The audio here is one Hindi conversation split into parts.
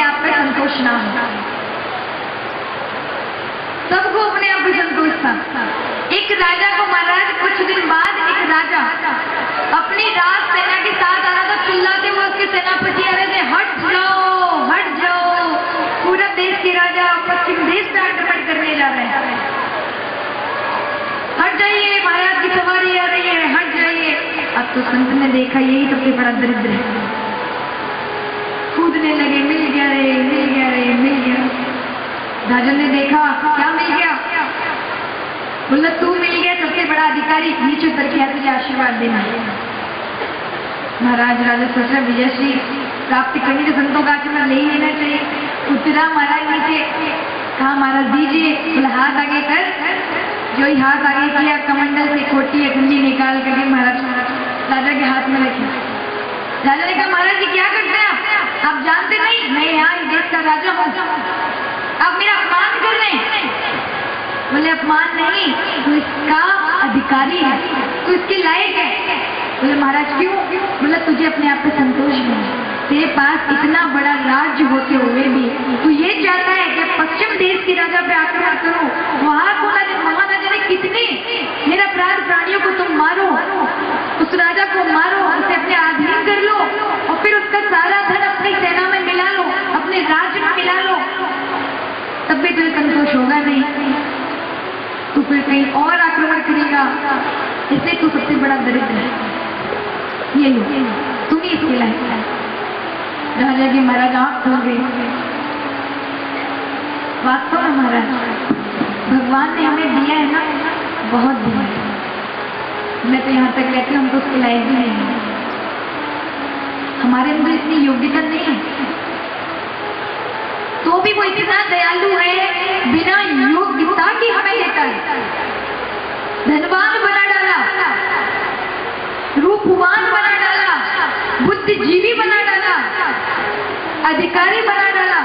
आप पे संतोष ना हो। सबको अपने आप पे संतोष था। एक राजा को महाराज कुछ दिन बाद एक राजा अपनी राज सेना के साथ आ रहा था, चिल्लाते हुए उसके सेनापति आ रहे थे, हट जाओ हट जाओ, पूरा देश के राजा पश्चिम देश पे आक्रमण करने जा रहे हैं, हट जाइए, महाराज की सवारी आ रही है, हट जाइए। अब तो संत ने देखा यही सबसे बड़ा दरिद्र है, कूदने लगे, मिल गया रे मिल गया रे मिल गया। राजा ने देखा क्या मिल गया, बोला तू मिल गया सबसे बड़ा अधिकारी, नीचे उतर के तुझे आशीर्वाद देना। महाराज राजा सोचा विजयश्री प्राप्त करनी तो संतों का आशीर्वाद ले ही लेना चाहिए। उतरा महाराज नीचे, कहा महाराज दीजिए, बोला हाथ आगे कर। जो ही हाथ आगे किया, कमंडल से खोटी या ठंडी निकाल करके महाराज राजा के हाथ में रखी। राजा ने कहा महाराज जी क्या करते हैं आप जानते नहीं, मैं यहाँ इस देश का राजा हूँ, आप मेरा अपमान कर रहे हैं। बोले अपमान नहीं, तू इसका अधिकारी है, तू इसके लायक है। बोले महाराज क्यों? बोला तुझे अपने आप पे संतोष नहीं, तेरे पास इतना बड़ा राज्य होते हुए भी तू ये चाहता है कि पश्चिम देश के राजा पे आक्रमण करो, वहां को वहां न जाने कितने निरपराध प्राणियों को तुम मारो, उस राजा को मारो, उसे अपने अधीन कर लो और फिर उसका सारा धन अपनी सेना में मिला लो, अपने राज्य में मिला लो, तब भी तुझे संतोष होगा नहीं, तू फिर कहीं और आक्रमण करेगा, इसलिए तू सबसे बड़ा दरिद्र है, ये लो तुम ही इसके लायक है। राजा की महाराज आंख खोल गई। वास्तव में महाराज भगवान ने हमें दिया है ना, बहुत दिया है। मैं तो यहाँ तक कहती हूँ हम तो उसके लायक भी नहीं है, हमारे अंदर इतनी योग्यता नहीं है, तो भी वो इतना दयालु है, बिना योग्यता की हमें देता है। धनवान बना डाला, रूपवान बना डाला, बुद्धिजीवी बना डाला, अधिकारी बना डाला,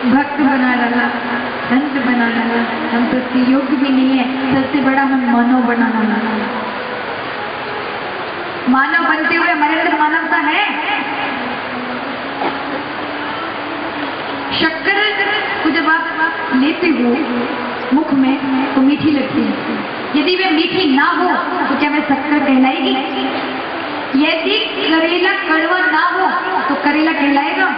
भक्त बना डाला, संत बना डाला। हम तो उसके योग्य भी नहीं है, सबसे बड़ा हम मानव बना डाला। मानव बनते हुए हमारे अंदर मानवता है। शक्कर को जब आप लेते हो मुख में तो मीठी लगती है, यदि वे मीठी ना हो तो क्या वे शक्कर कहलाएगी? यदि करेला कड़वा ना हो तो करेला कहलाएगा?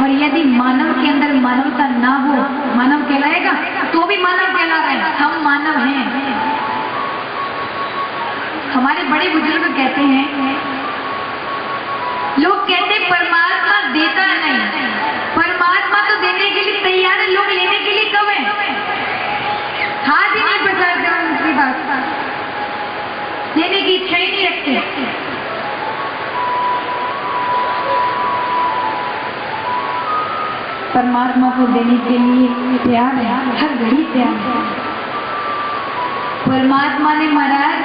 और यदि मानव के अंदर मानवता ना हो, मानव कहलाएगा? तो भी मानव कहला रहे हैं, हम मानव हैं। हमारे बड़े बुजुर्ग कहते हैं, लोग कहते परमात्मा देता नहीं, परमात्मा तो देने के लिए तैयार है, लोग लेने के लिए कब है? हाथ ही नहीं पसारते उनकी बात, लेने की इच्छा ही नहीं रखते। परमात्मा को देने के लिए तैयार है, हर घड़ी तैयार है। परमात्मा ने महाराज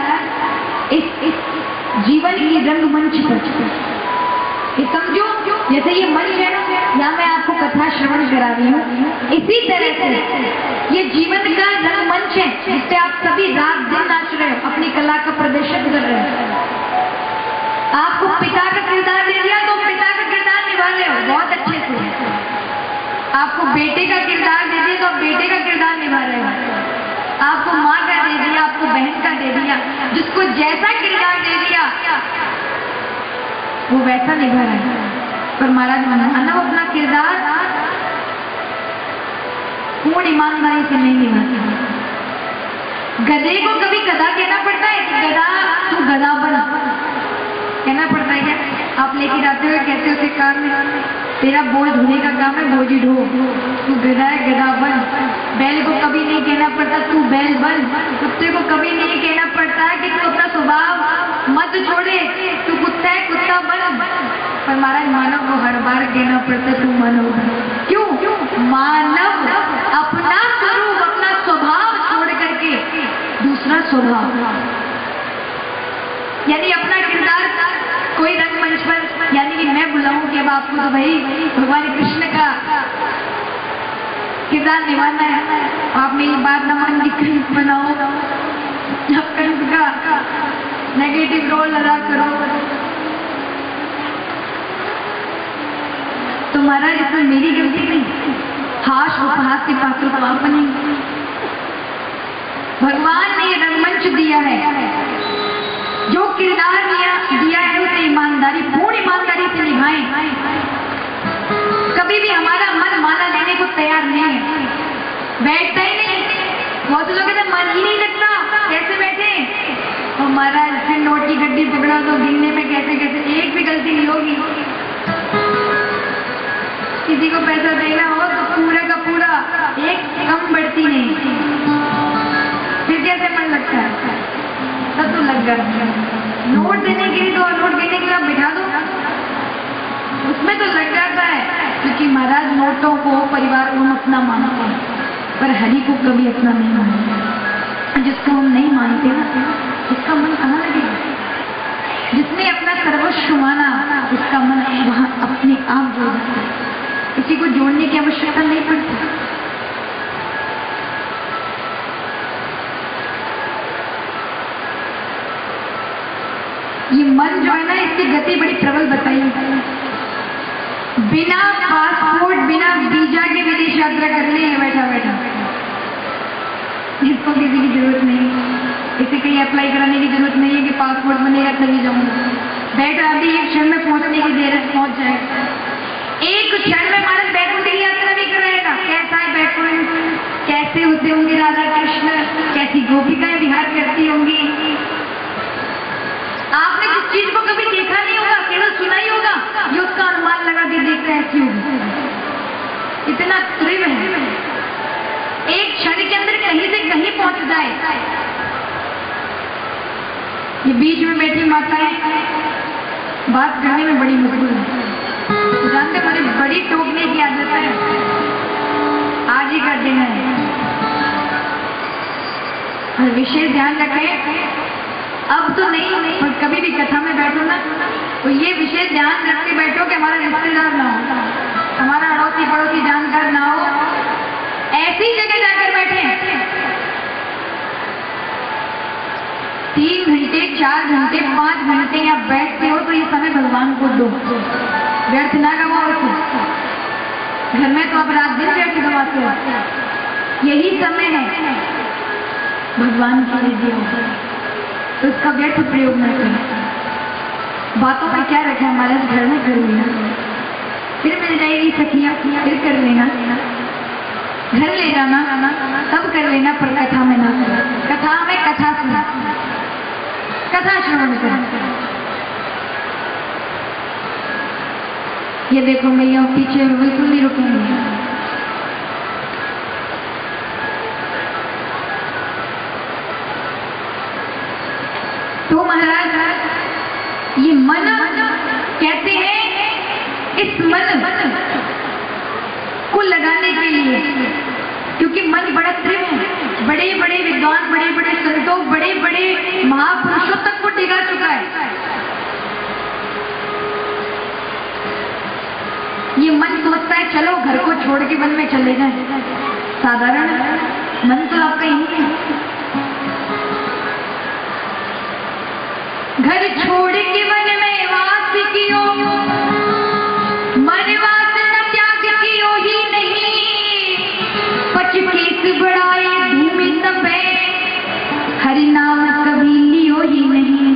इस जीवन की रंगमंच पर, ये समझो जैसे ये मंच है ना, यहाँ मैं आपको कथा श्रवण करा रही हूँ, इसी तरह से ये जीवन का रंगमंच है जिसपे आप सभी रात दिन नाच रहे हो, अपनी कला का प्रदर्शन कर रहे हो। आपको पिता का किरदार दे दिया तो पिता का किरदार निभा रहे हो बहुत अच्छे से। आपको बेटे का किरदार दे दिया तो बेटे का किरदार निभा रहे हो। आपको माँ का दे दिया, आपको बहन का दे दिया, जिसको जैसा किरदार दे दिया वो वैसा निभा रहा है। पर महाराज मानव अपना किरदार पूर्ण ईमानदारी से नहीं निभाता। गधे को कभी गधा कहना पड़ता है कि गधा तू गधा बन, कहना पड़ता है क्या? आप लेके जाते हुए कहते हो कि काम में तेरा बोझ धोने का काम है, बोझ ही ढो, तू गधा है गधा बन। बैल को कभी नहीं कहना पड़ता तू बैल बन। कुत्ते को कभी नहीं कहना पड़ता है कि तू अपना स्वभाव मत छोड़े, तू कुत्ता है कुत्ता बन। पर महाराज मानव को हर बार कहना पड़ता है तू मानव बन। क्यों? मानव अपना स्वरूप, अपना स्वभाव छोड़ करके दूसरा स्वभाव, यानी अपना किरदार कोई रंगमंच पर, यानी कि मैं बुलाऊं कि अब आपको तो भाई भगवान कृष्ण का किरदार निभाना है, आप मेरी बात न मान के कंस बनाओ, अब कंस का नेगेटिव रोल अदा करो, तो महाराज इसमें मेरी गलती नहीं, हाश उपहास के पात्र तो आप बनेंगे। भगवान ने ये रंगमंच दिया है, जो किरदार दिया है उसे ईमानदारी, पूर्ण ईमानदारी से निभाएं। कभी भी हमारा मन माना लेने को तैयार नहीं है, बैठता ही नहीं। बहुत लोग कहते मन ही नहीं लगता, कैसे बैठे? और महाराज फिर नोट की गड्डी पकड़ा तो गिनने में कैसे कैसे एक भी गलती नहीं होगी। किसी को पैसा देना हो तो पूरा का पूरा, एक कम बढ़ती नहीं, फिर कैसे मन लगता है? तब तो लग गया। नोट देने के लिए तो नोट देने के लिए आप बिठा दो, उसमें तो लग जाता है। क्योंकि महाराज नोटों को परिवार को हम अपना मानते हैं, पर हरि को कभी अपना नहीं मानते। जिसको हम नहीं मानते ना, उसका मन कहाँ लगेगा? जिसने अपना सर्वस्व माना, उसका मन वहां अपने आप जोड़ जाता है, किसी को जोड़ने की आवश्यकता नहीं पड़ती। ये मन जो है ना, इसकी गति बड़ी प्रबल बताई। बिना पासपोर्ट, बिना वीजा के विदेश यात्रा कर ले बैठा बैठा, जिसको किसी की जरूरत नहीं, किसी कहीं अप्लाई कराने की जरूरत नहीं है कि पासपोर्ट बनेगा तभी जाऊंगा। बैठा अभी एक क्षण में पहुंचने की देर है, पहुंच जाएगा। एक क्षण में महाराज बैकुंठ की यात्रा भी कराएगा। कैसा है बैकुंठ? कैसे होते होंगे राधा कृष्ण, कैसी गोपिकाएं विहार करती होंगी। आपने जिस चीज को कभी देखा नहीं होगा, केवल सुना ही होगा, ये उसका अनुमान लगा के देखते हैं क्यों। इतना त्रिव है, एक क्षण के अंदर कहीं से कहीं पहुंच जाए। ये बीच में बैठी माताएं बात करने में बड़ी मुश्किल है, जानते मुझे बड़ी टोकने की आदत है, आज ही कर देना है। और विशेष ध्यान रखें, अब तो नहीं, पर कभी भी कथा में बैठो ना, तो ये विशेष ध्यान रख के बैठो कि हमारा रिश्तेदार ना हो, हमारा अड़ोसी पड़ोसी जानकार ना हो, ऐसी जगह जाकर बैठे। 3 घंटे 4 घंटे 5 घंटे या बैठते हो तो ये समय भगवान को दो, व्यर्थ ना गवाओ उसे। घर में तो आप रात दिन व्यर्थ गवाते हो, यही समय है भगवान के लिए दिया, तो इसका व्यर्थ प्रयोग न करें। बातों में क्या रखा है, हमारे घर में कर लेना, फिर मिल जाएगी सखियां, फिर कर लेना, घर ले जाना तब कर लेना, पर कथा में ना करना। कथा में कथा सुना, कथा श्रवण करना। ये देखो मैया पीछे बिल्कुल नहीं रुकेंगे। तो महाराज ये मन कहते हैं, इस मन को लगाने के लिए, क्योंकि मन बड़ा त्रिव है, बड़े बड़े विद्वान, बड़े बड़े संतों, बड़े बड़े महापुरुषों तक को डिगा चुका है। ये मन सोचता है चलो घर को छोड़ के वन में चले जाए, साधारण मन तो आपका ही है। घर छोड़ के वन में वास कियो, मन वास न त्याग कियो ही नहीं, पच केस बढ़ाए धूमि तपे, हरि नाम कभी लियो ही नहीं।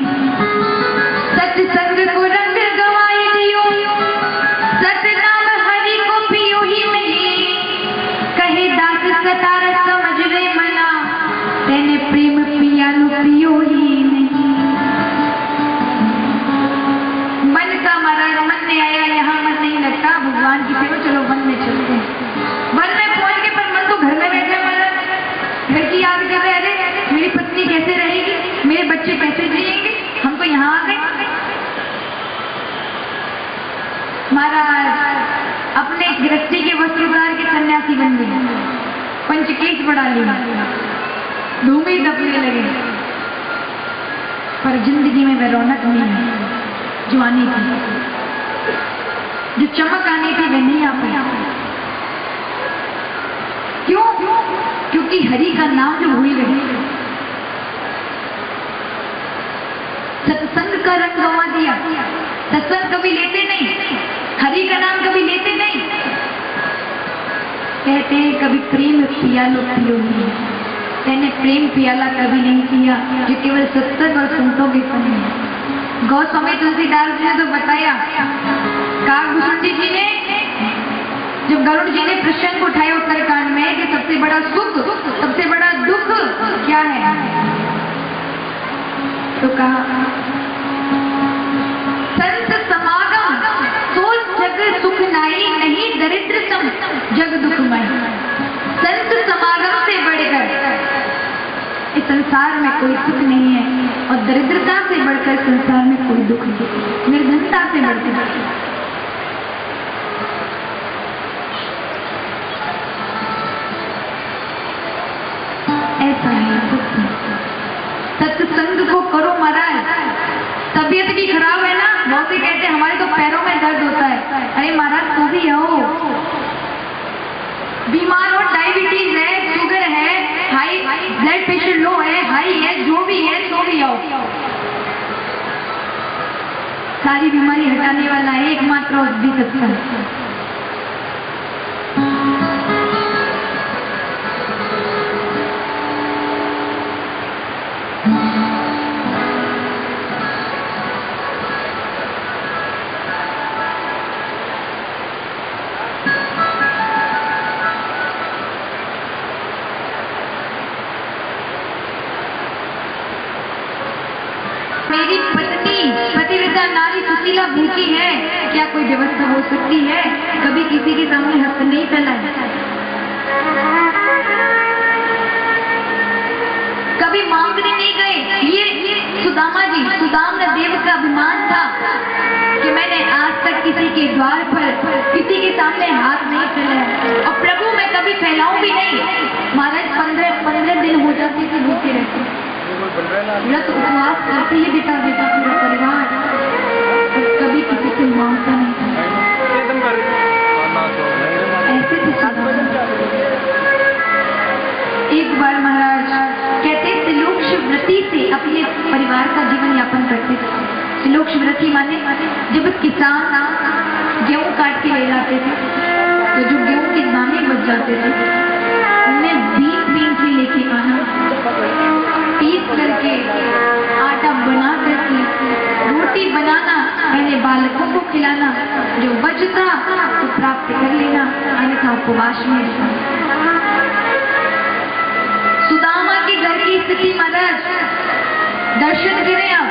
सत्संग को रंग गवाए दियो, सतनाम हरि को पियो ही नहीं, कहे दास सतार समझ रे मना, तेने प्रेम पियानु पियो ही नहीं। मन का महाराज मन में आया, यहाँ मन नहीं लगता, भगवान की सेवा, चलो वन में चलते हैं। वन में पहुंच के पर मन तो घर में बैठा महाराज, घर की याद कर रहे, अरे मेरी पत्नी कैसे रहेगी, मेरे बच्चे कैसे जिएंगे, हम तो यहाँ आ गए। महाराज अपने गृहस्थी के वस्त्र उतार के सन्यासी बन गए, पंचकेश बढ़ा लिया, धूमी दबने लगे, पर जिंदगी में वह रौनक नहीं है जो आनी थी, जो चमक आनी थी वह नहीं आ पाई। क्यों? क्योंकि हरि का नाम जो भूल गए, सत्संग का रंग गंवा दिया। सत्संग कभी लेते नहीं, हरि का नाम कभी लेते नहीं, कहते हैं कभी प्रेम पियालो पियो नहीं, मैंने प्रेम पियाला कभी नहीं पिया जो केवल सत्संग और संतों के समय है। गौस्वामी तुलसीदास जी ने तो बताया, काकभूषण जी ने जब गरुड़ जी ने प्रसंग उठाया उत्तरकांड में कि सबसे बड़ा सुख सबसे बड़ा दुख क्या है, तो कहा संत समागम सो जग सुख नाई, नहीं दरिद्र सम जग दुखमय। संत समागम से बढ़कर इस संसार में कोई सुख नहीं है और दरिद्रता से बढ़कर संसार में कोई दुख नहीं, निर्धनता से बढ़कर। ऐसा है सत्संग को करो महाराज। तबीयत भी खराब है ना, बहुत से कहते हैं हमारे तो पैरों में दर्द होता है, अरे महाराज तो भी आओ। बीमार हो, डायबिटीज है, शुगर है, हाई ब्लड प्रेशर लो है, हाई है, जो भी है तो भी आओ। सारी बीमारी हटाने वाला है एकमात्र औषधि सत्संग। मेरी पत्नी पतिव्रता नारी सुशीला भूखी है, क्या कोई व्यवस्था हो सकती है? कभी किसी के सामने हस्त नहीं फैलाए, कभी मांगने नहीं गए। ये सुदामा जी, सुदाम देव का अभिमान था कि मैंने आज तक किसी के द्वार पर किसी के सामने हाथ नहीं फैलाया और प्रभु मैं कभी फैलाऊं भी नहीं। महाराज 15 दिन हो जाते थे भूखे रहते, व्रत उपवास करते ही बिता देता पूरा परिवार, कभी किसी से मांगता नहीं था। ऐसे थे। एक बार महाराज कहते त्रिलोक्ष व्रती से अपने परिवार का जीवन यापन करते थे। त्रिलोक्ष व्रती माने जब किसान गेहूं काट के ले जाते थे तो जो गेहूं के दाने बच जाते थे उन्हें बीन से लेके आना, पीस करके आटा बना करके रोटी बनाना, पहले बालकों को खिलाना, जो बचता तो प्राप्त कर लेना, अन्यथा उपवास में रहना। सुदामा के घर की स्थिति महाराज दर्शन करें आप।